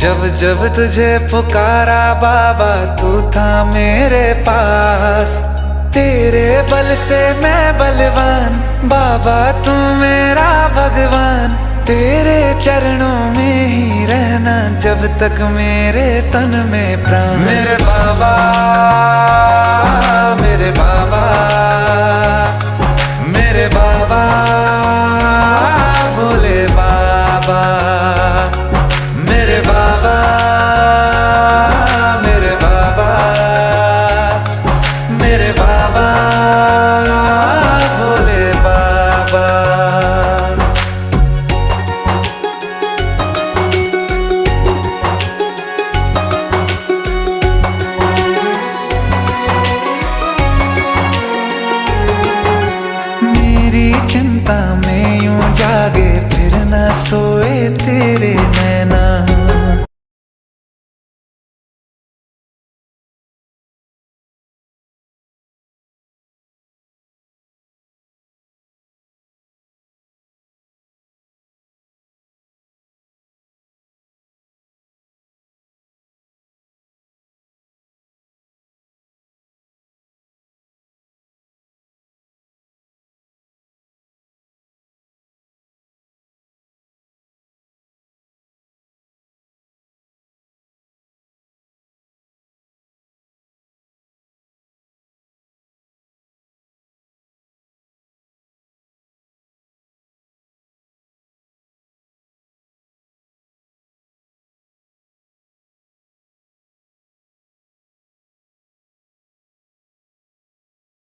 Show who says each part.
Speaker 1: जब जब तुझे पुकारा बाबा तू था मेरे पास। तेरे बल से मैं बलवान बाबा तू मेरा भगवान। तेरे चरणों में ही रहना जब तक मेरे तन में प्राण। मेरे बाबा मेरे बाबा मेरे बाबा भोले बाबा। मेरे बाबा मेरे बाबा मेरे बाबा भोले बाबा। मेरी चिंता में यूं जागे फिर न सोए तेरे नैन।